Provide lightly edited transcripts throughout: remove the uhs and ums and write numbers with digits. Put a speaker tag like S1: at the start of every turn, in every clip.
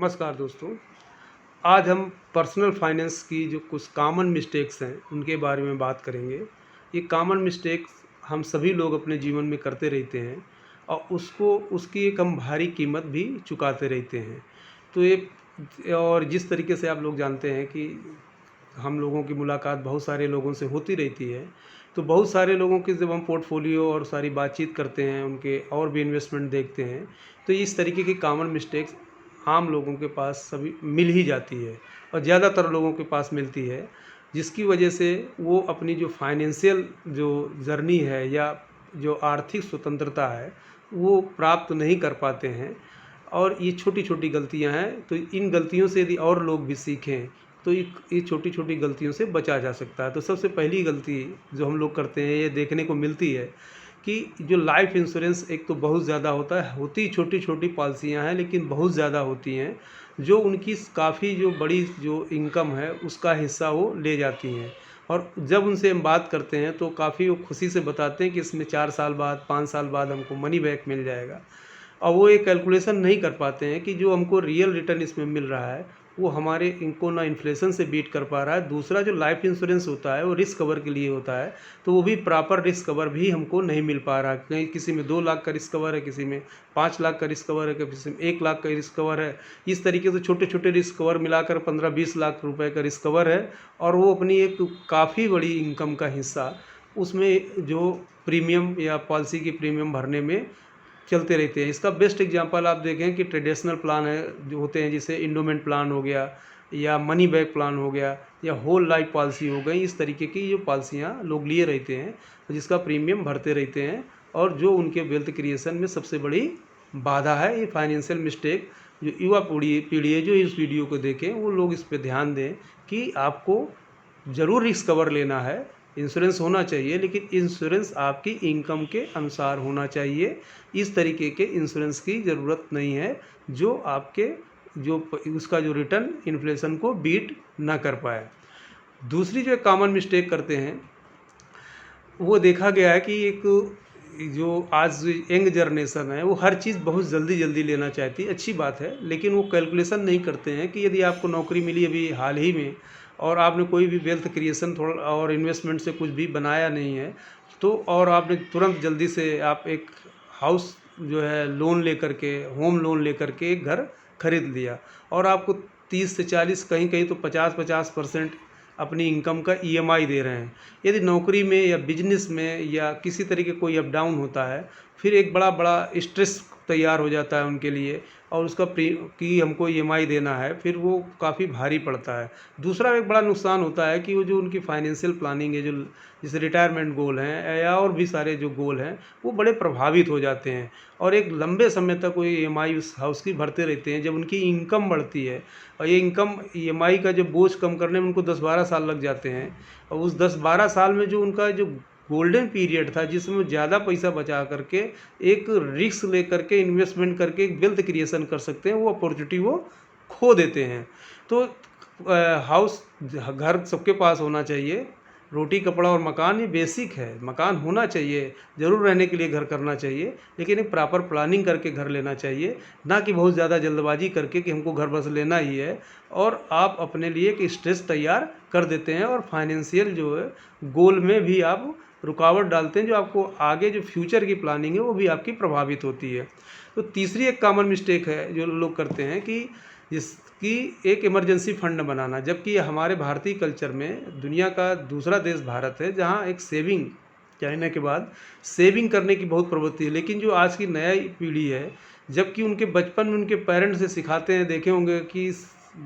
S1: नमस्कार दोस्तों। आज हम पर्सनल फाइनेंस की जो कुछ कॉमन मिस्टेक्स हैं उनके बारे में बात करेंगे। ये कॉमन मिस्टेक्स हम सभी लोग अपने जीवन में करते रहते हैं और उसकी एक हम भारी कीमत भी चुकाते रहते हैं। तो ये और जिस तरीके से आप लोग जानते हैं कि हम लोगों की मुलाकात बहुत सारे लोगों से होती रहती है, तो बहुत सारे लोगों के जब हम पोर्टफोलियो और सारी बातचीत करते हैं, उनके और भी इन्वेस्टमेंट देखते हैं, तो इस तरीके की कॉमन मिस्टेक्स आम लोगों के पास सभी मिल ही जाती है और ज़्यादातर लोगों के पास मिलती है, जिसकी वजह से वो अपनी जो फाइनेंशियल जो जर्नी है या जो आर्थिक स्वतंत्रता है, वो प्राप्त नहीं कर पाते हैं। और ये छोटी-छोटी गलतियाँ हैं, तो इन गलतियों से यदि और लोग भी सीखें, तो ये छोटी-छोटी गलतियों से बचा जा सकता है। तो सबसे पहली गलती जो हम लोग करते हैं, ये देखने को मिलती है कि जो लाइफ इंश्योरेंस एक तो बहुत ज़्यादा होता है, होती छोटी-छोटी पॉलिसियाँ हैं, लेकिन बहुत ज़्यादा होती हैं, जो उनकी काफ़ी जो बड़ी जो इनकम है, उसका हिस्सा वो ले जाती हैं। और जब उनसे हम बात करते हैं, तो काफ़ी वो खुशी से बताते हैं कि इसमें 4 साल बाद, 5 साल बाद हमको मनी बैक मिल जाएगा। और वो ये कैलकुलेशन नहीं कर पाते हैं कि जो हमको रियल रिटर्न इसमें मिल रहा है, वो हमारे इनको ना इन्फ्लेशन से बीट कर पा रहा है। दूसरा जो लाइफ इंश्योरेंस होता है, वो रिस्क कवर के लिए होता है, तो वो भी प्रॉपर रिस्क कवर भी हमको नहीं मिल पा रहा। कहीं किसी में 2 लाख का रिस्क कवर है, किसी में 5 लाख का रिस्क कवर है, किसी में 1 लाख का रिस्क कवर है। इस तरीके से छोटे-छोटे रिस्क कवर मिलाकर 15-20 लाख रुपए का रिस्क कवर है और वो अपनी एक काफ़ी बड़ी इनकम का हिस्सा उसमें जो प्रीमियम या पॉलिसी की प्रीमियम भरने में चलते रहते हैं। इसका बेस्ट एग्जांपल आप देखें कि ट्रेडिशनल प्लान है जो होते हैं, जैसे एंडोमेंट प्लान हो गया या मनी बैक प्लान हो गया या होल लाइफ पॉलिसी हो गई। इस तरीके की जो पॉलिसियाँ लोग लिए रहते हैं, जिसका प्रीमियम भरते रहते हैं और जो उनके वेल्थ क्रिएशन में सबसे बड़ी बाधा है। ये फाइनेंशियल मिस्टेक जो युवा पीढ़ी पीढ़ी है जो इस वीडियो को देखें, वो लोग इस पे ध्यान दें कि आपको ज़रूर रिस्क कवर लेना है, इंश्योरेंस होना चाहिए, लेकिन इंश्योरेंस आपकी इनकम के अनुसार होना चाहिए। इस तरीके के इंश्योरेंस की ज़रूरत नहीं है जो आपके उसका जो रिटर्न इन्फ्लेशन को बीट ना कर पाए। दूसरी जो कॉमन मिस्टेक करते हैं, वो देखा गया है कि एक जो आज यंग जनरेशन है, वो हर चीज़ बहुत जल्दी जल्दी लेना चाहती है। अच्छी बात है, लेकिन वो कैलकुलेशन नहीं करते हैं कि यदि आपको नौकरी मिली अभी हाल ही में और आपने कोई भी वेल्थ क्रिएशन थोड़ा और इन्वेस्टमेंट से कुछ भी बनाया नहीं है, तो और आपने तुरंत जल्दी से आप एक हाउस जो है लोन लेकर के, होम लोन लेकर के एक घर खरीद लिया और आपको 30 से 40, कहीं कहीं तो 50-50% अपनी इनकम का ईएमआई दे रहे हैं। यदि नौकरी में या बिजनेस में या किसी तरीके कोई अप डाउन होता है, फिर एक बड़ा बड़ा स्ट्रेस तैयार हो जाता है उनके लिए और उसका कि हमको ईएमआई देना है, फिर वो काफ़ी भारी पड़ता है। दूसरा एक बड़ा नुकसान होता है कि वो जो उनकी फाइनेंशियल प्लानिंग है, जो जैसे रिटायरमेंट गोल हैं या और भी सारे जो गोल हैं, वो बड़े प्रभावित हो जाते हैं और एक लंबे समय तक वो ईएमआई उस हाउस की भरते रहते हैं। जब उनकी इनकम बढ़ती है और ये इनकम ईएमआई का जो बोझ कम करने में उनको 10-12 साल लग जाते हैं और उस 10-12 साल में जो उनका जो गोल्डन पीरियड था, जिसमें ज़्यादा पैसा बचा करके एक रिस्क ले करके इन्वेस्टमेंट करके एक वेल्थ क्रिएशन कर सकते हैं, वो अपॉर्चुनिटी वो खो देते हैं। तो हाउस घर सबके पास होना चाहिए। रोटी कपड़ा और मकान ये बेसिक है, मकान होना चाहिए, ज़रूर रहने के लिए घर करना चाहिए, लेकिन एक प्रॉपर प्लानिंग करके घर लेना चाहिए, ना कि बहुत ज़्यादा जल्दबाजी करके कि हमको घर बस लेना ही है और आप अपने लिए एक स्ट्रेस तैयार कर देते हैं और फाइनेंशियल जो है गोल में भी आप रुकावट डालते हैं, जो आपको आगे जो फ्यूचर की प्लानिंग है वो भी आपकी प्रभावित होती है। तो तीसरी एक कॉमन मिस्टेक है जो लोग करते हैं कि जिसकी एक इमरजेंसी फंड बनाना, जबकि हमारे भारतीय कल्चर में दुनिया का दूसरा देश भारत है जहाँ एक सेविंग, चाइना के बाद सेविंग करने की बहुत प्रवृत्ति है। लेकिन जो आज की नई पीढ़ी है, जबकि उनके बचपन में उनके पेरेंट्स से सिखाते हैं, देखे होंगे कि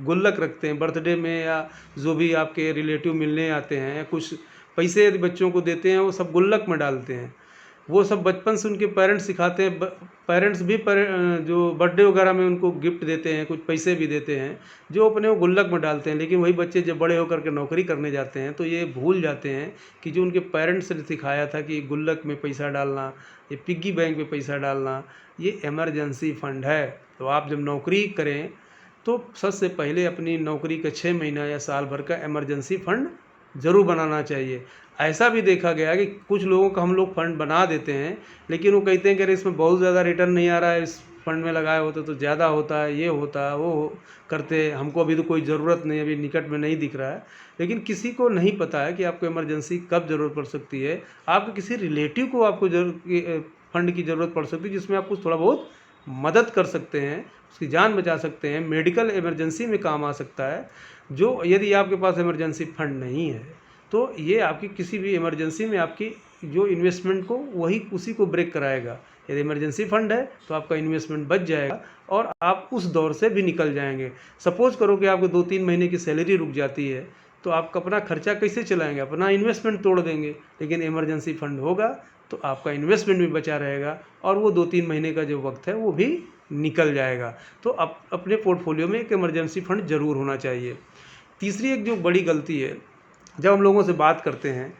S1: गुल्लक रखते हैं बर्थडे में या जो भी आपके रिलेटिव मिलने आते हैं या कुछ पैसे यदि बच्चों को देते हैं, वो सब गुल्लक में डालते हैं। वो सब बचपन से उनके पेरेंट्स सिखाते हैं। पेरेंट्स भी जो बर्थडे वगैरह में उनको गिफ्ट देते हैं, कुछ पैसे भी देते हैं, जो अपने वो गुल्लक में डालते हैं। लेकिन वही बच्चे जब बड़े होकर के नौकरी करने जाते हैं, तो ये भूल जाते हैं कि जो उनके पेरेंट्स ने सिखाया था कि गुल्लक में पैसा डालना, ये पिग्गी बैंक में पैसा डालना, ये इमरजेंसी फ़ंड है। तो आप जब नौकरी करें, तो सबसे पहले अपनी नौकरी का 6 महीना या साल भर का इमरजेंसी फ़ंड ज़रूर बनाना चाहिए। ऐसा भी देखा गया है कि कुछ लोगों का हम लोग फ़ंड बना देते हैं, लेकिन वो कहते हैं कि अरे इसमें बहुत ज़्यादा रिटर्न नहीं आ रहा है, इस फंड में लगाए होते तो ज़्यादा होता है, ये होता है, करते, हमको अभी तो कोई ज़रूरत नहीं, अभी निकट में नहीं दिख रहा है। लेकिन किसी को नहीं पता है कि आपको इमरजेंसी कब ज़रूरत पड़ सकती है। आपके किसी रिलेटिव को आपको फंड की ज़रूरत पड़ सकती है, जिसमें आप कुछ थोड़ा बहुत मदद कर सकते हैं, उसकी जान बचा सकते हैं, मेडिकल इमरजेंसी में काम आ सकता है। जो यदि आपके पास इमरजेंसी फंड नहीं है, तो ये आपकी किसी भी इमरजेंसी में आपकी जो इन्वेस्टमेंट को वही उसी को ब्रेक कराएगा। यदि इमरजेंसी फंड है तो आपका इन्वेस्टमेंट बच जाएगा और आप उस दौर से भी निकल जाएंगे। सपोज़ करो कि आपको 2-3 महीने की सैलरी रुक जाती है, तो आप अपना खर्चा कैसे चलाएंगे? अपना इन्वेस्टमेंट तोड़ देंगे। लेकिन इमरजेंसी फंड होगा तो आपका इन्वेस्टमेंट भी बचा रहेगा और वो 2-3 महीने का जो वक्त है वो भी निकल जाएगा। तो अपने पोर्टफोलियो में एक इमरजेंसी फंड ज़रूर होना चाहिए। तीसरी एक जो बड़ी गलती है, जब हम लोगों से बात करते हैं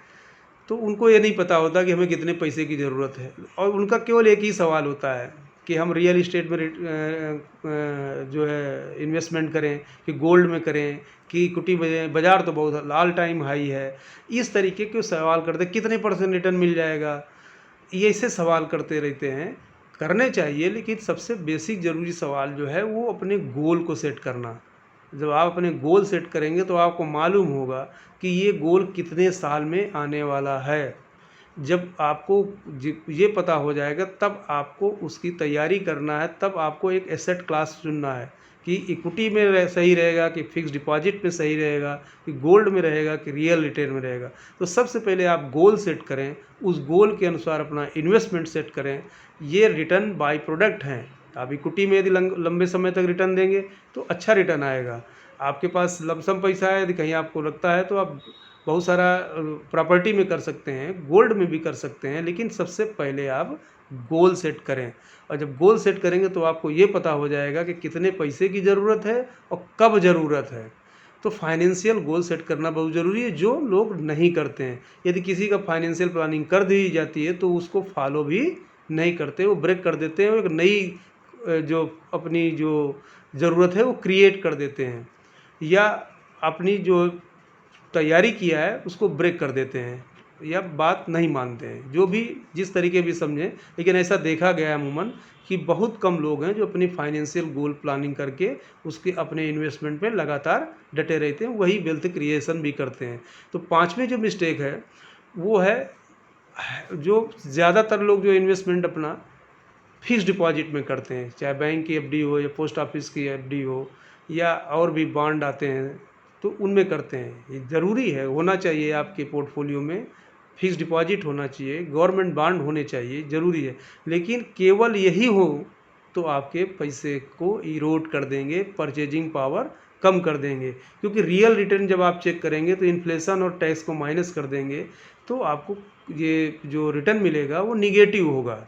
S1: तो उनको ये नहीं पता होता कि हमें कितने पैसे की ज़रूरत है, और उनका केवल एक ही सवाल होता है कि हम रियल इस्टेट में जो है इन्वेस्टमेंट करें, कि गोल्ड में करें, कि इक्विटी में, बाज़ार तो बहुत ऑल टाइम हाई है। इस तरीके के सवाल करते, कितने % रिटर्न मिल जाएगा, ये ऐसे सवाल करते रहते हैं। करने चाहिए, लेकिन सबसे बेसिक ज़रूरी सवाल जो है वो अपने गोल को सेट करना। जब आप अपने गोल सेट करेंगे तो आपको मालूम होगा कि ये गोल कितने साल में आने वाला है। जब आपको ये पता हो जाएगा तब आपको उसकी तैयारी करना है, तब आपको एक एसेट क्लास चुनना है कि इक्विटी में सही रहेगा, कि फिक्स डिपॉजिट में सही रहेगा, कि गोल्ड में रहेगा, कि रियल रिटेल में रहेगा। तो सबसे पहले आप गोल सेट करें, उस गोल के अनुसार अपना इन्वेस्टमेंट सेट करें। ये रिटर्न बाय प्रोडक्ट हैं। आप इक्विटी में यदि लंबे समय तक रिटर्न देंगे तो अच्छा रिटर्न आएगा। आपके पास लमसम पैसा है, यदि कहीं आपको लगता है तो आप बहुत सारा प्रॉपर्टी में कर सकते हैं, गोल्ड में भी कर सकते हैं। लेकिन सबसे पहले आप गोल सेट करें, और जब गोल सेट करेंगे तो आपको ये पता हो जाएगा कि कितने पैसे की ज़रूरत है और कब ज़रूरत है। तो फाइनेंशियल गोल सेट करना बहुत ज़रूरी है, जो लोग नहीं करते हैं। यदि किसी का फाइनेंशियल प्लानिंग कर दी जाती है तो उसको फॉलो भी नहीं करते, वो ब्रेक कर देते हैं, वो एक नई जो अपनी जो ज़रूरत है वो क्रिएट कर देते हैं, या अपनी जो तैयारी किया है उसको ब्रेक कर देते हैं, या बात नहीं मानते हैं। जो भी जिस तरीके भी समझें, लेकिन ऐसा देखा गया है अमूमन कि बहुत कम लोग हैं जो अपनी फाइनेंशियल गोल प्लानिंग करके उसके अपने इन्वेस्टमेंट में लगातार डटे रहते हैं, वही वेल्थ क्रिएशन भी करते हैं। तो पांचवी जो मिस्टेक है वो है, जो ज़्यादातर लोग जो इन्वेस्टमेंट अपना फिक्स डिपॉजिट में करते हैं, चाहे बैंक की एफडी हो या पोस्ट ऑफिस की एफडी हो या और भी बॉन्ड आते हैं, तो उनमें करते हैं। ये ज़रूरी है, होना चाहिए आपके पोर्टफोलियो में, फिक्स डिपॉजिट होना चाहिए, गवर्नमेंट बॉन्ड होने चाहिए, ज़रूरी है। लेकिन केवल यही हो तो आपके पैसे को इरोड कर देंगे, परचेजिंग पावर कम कर देंगे। क्योंकि रियल रिटर्न जब आप चेक करेंगे तो इन्फ्लेशन और टैक्स को माइनस कर देंगे, तो आपको ये जो रिटर्न मिलेगा वो निगेटिव होगा।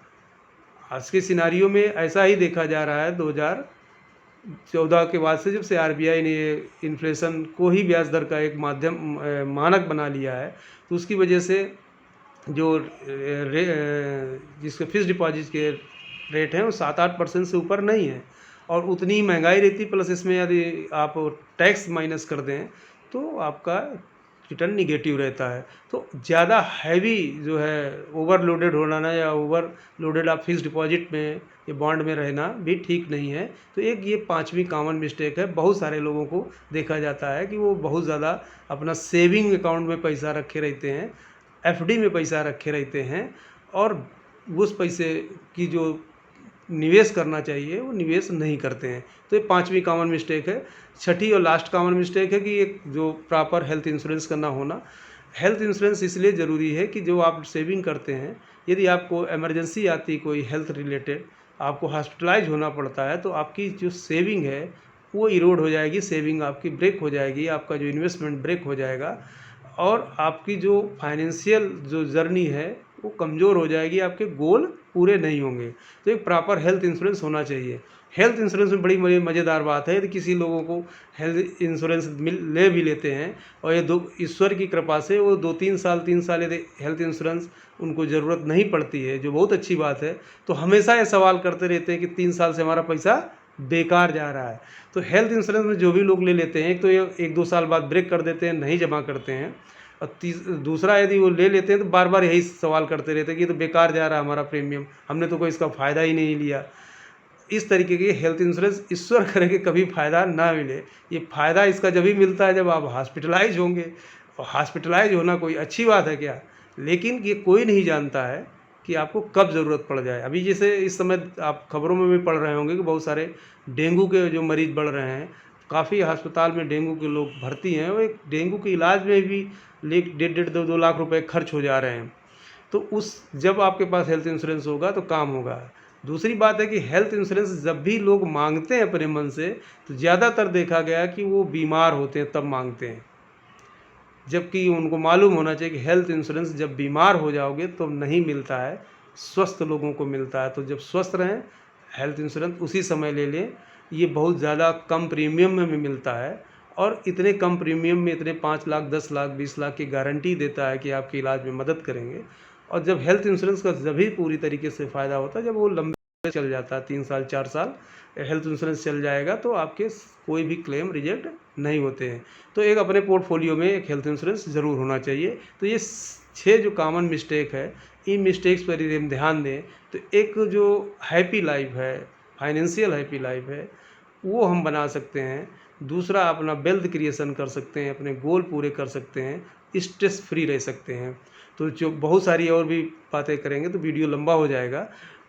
S1: आज के सिनारियो में ऐसा ही देखा जा रहा है। 2014 के बाद से, जब से आरबीआई ने इन्फ्लेशन को ही ब्याज दर का एक मानक बना लिया है, तो उसकी वजह से जो जिसके फिक्स डिपॉजिट के रेट हैं वो 7-8% से ऊपर नहीं है, और उतनी ही महंगाई रहती। प्लस इसमें यदि आप टैक्स माइनस कर दें तो आपका रिटर्न निगेटिव रहता है। तो ज़्यादा हैवी जो है ओवरलोडेड होना या ओवरलोडेड आप फिक्स डिपॉजिट में या बॉन्ड में रहना भी ठीक नहीं है। तो एक ये पांचवी कॉमन मिस्टेक है। बहुत सारे लोगों को देखा जाता है कि वो बहुत ज़्यादा अपना सेविंग अकाउंट में पैसा रखे रहते हैं, एफडी में पैसा रखे रहते हैं, और उस पैसे की जो निवेश करना चाहिए वो निवेश नहीं करते हैं। तो ये पांचवी कॉमन मिस्टेक है। छठी और लास्ट कॉमन मिस्टेक है कि एक जो प्रॉपर हेल्थ इंश्योरेंस करना होना। हेल्थ इंश्योरेंस इसलिए ज़रूरी है कि जो आप सेविंग करते हैं, यदि आपको इमरजेंसी आती कोई हेल्थ रिलेटेड, आपको हॉस्पिटलाइज होना पड़ता है, तो आपकी जो सेविंग है वो इरोड हो जाएगी, सेविंग आपकी ब्रेक हो जाएगी, आपका जो इन्वेस्टमेंट ब्रेक हो जाएगा, और आपकी जो फाइनेंशियल जो जर्नी है वो कमज़ोर हो जाएगी, आपके गोल पूरे नहीं होंगे। तो एक प्रॉपर हेल्थ इंश्योरेंस होना चाहिए। हेल्थ इंश्योरेंस में बड़ी मज़ेदार बात है, यदि किसी लोगों को हेल्थ इंश्योरेंस ले भी लेते हैं, और ये ईश्वर की कृपा से वो 2-3 साल 3 साल यदि हेल्थ इंश्योरेंस उनको ज़रूरत नहीं पड़ती है, जो बहुत अच्छी बात है, तो हमेशा ये सवाल करते रहते हैं कि 3 साल से हमारा पैसा बेकार जा रहा है। तो हेल्थ इंश्योरेंस में जो भी लोग ले लेते हैं, एक तो ये 1-2 साल बाद ब्रेक कर देते हैं, नहीं जमा करते हैं, और दूसरा यदि वो ले लेते हैं तो बार बार यही सवाल करते रहते हैं कि ये तो बेकार जा रहा है हमारा प्रीमियम, हमने तो कोई इसका फ़ायदा ही नहीं लिया। इस तरीके की हेल्थ इंश्योरेंस ईश्वर करे कि कभी फ़ायदा ना मिले। ये फ़ायदा इसका जभी मिलता है जब आप हॉस्पिटलाइज़ होंगे, और हॉस्पिटलाइज़ होना कोई अच्छी बात है क्या? लेकिन ये कोई नहीं जानता है कि आपको कब ज़रूरत पड़ जाए। अभी जैसे इस समय आप खबरों में भी पढ़ रहे होंगे कि बहुत सारे डेंगू के जो मरीज़ बढ़ रहे हैं, काफ़ी अस्पताल में डेंगू के लोग भर्ती हैं और एक डेंगू के इलाज में भी डेढ़ 2 लाख रुपए खर्च हो जा रहे हैं। तो उस जब आपके पास हेल्थ इंश्योरेंस होगा तो काम होगा। दूसरी बात है कि हेल्थ इंश्योरेंस जब भी लोग मांगते हैं अपने मन से, तो ज़्यादातर देखा गया कि वो बीमार होते हैं तब मांगते हैं, जबकि उनको मालूम होना चाहिए कि हेल्थ इंश्योरेंस जब बीमार हो जाओगे तो नहीं मिलता है, स्वस्थ लोगों को मिलता है। तो जब स्वस्थ रहें, हेल्थ इंश्योरेंस उसी समय ले लें। ये बहुत ज़्यादा कम प्रीमियम में भी मिलता है, और इतने कम प्रीमियम में इतने 5 लाख 10 लाख 20 लाख की गारंटी देता है कि आपके इलाज में मदद करेंगे। और जब हेल्थ इंश्योरेंस का जभी पूरी तरीके से फ़ायदा होता है जब वो लंबे चल जाता है, 3 साल 4 साल हेल्थ इंश्योरेंस चल जाएगा, तो आपके कोई भी क्लेम रिजेक्ट नहीं होते हैं। तो एक अपने पोर्टफोलियो में एक हेल्थ इंश्योरेंस ज़रूर होना चाहिए। तो ये 6 जो कॉमन मिस्टेक है, इन मिस्टेक्स पर यदि हम ध्यान दें तो एक जो हैप्पी लाइफ है, फाइनेंशियल हैप्पी लाइफ है, वो हम बना सकते हैं। दूसरा, अपना वेल्थ क्रिएशन कर सकते हैं, अपने गोल पूरे कर सकते हैं, स्ट्रेस फ्री रह सकते हैं। तो जो बहुत सारी और भी बातें करेंगे तो वीडियो लंबा हो जाएगा।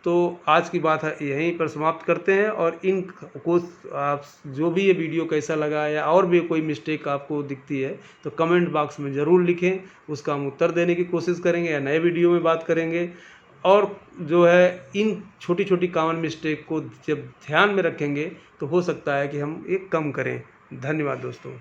S1: तो आज की बात है यहीं पर समाप्त करते हैं, और इन को आप जो भी ये वीडियो कैसा लगा या और भी कोई मिस्टेक आपको दिखती है तो कमेंट बॉक्स में ज़रूर लिखें, उसका हम उत्तर देने की कोशिश करेंगे या नए वीडियो में बात करेंगे। और जो है इन छोटी छोटी कॉमन मिस्टेक को जब ध्यान में रखेंगे तो हो सकता है कि हम ये कम करें। धन्यवाद दोस्तों।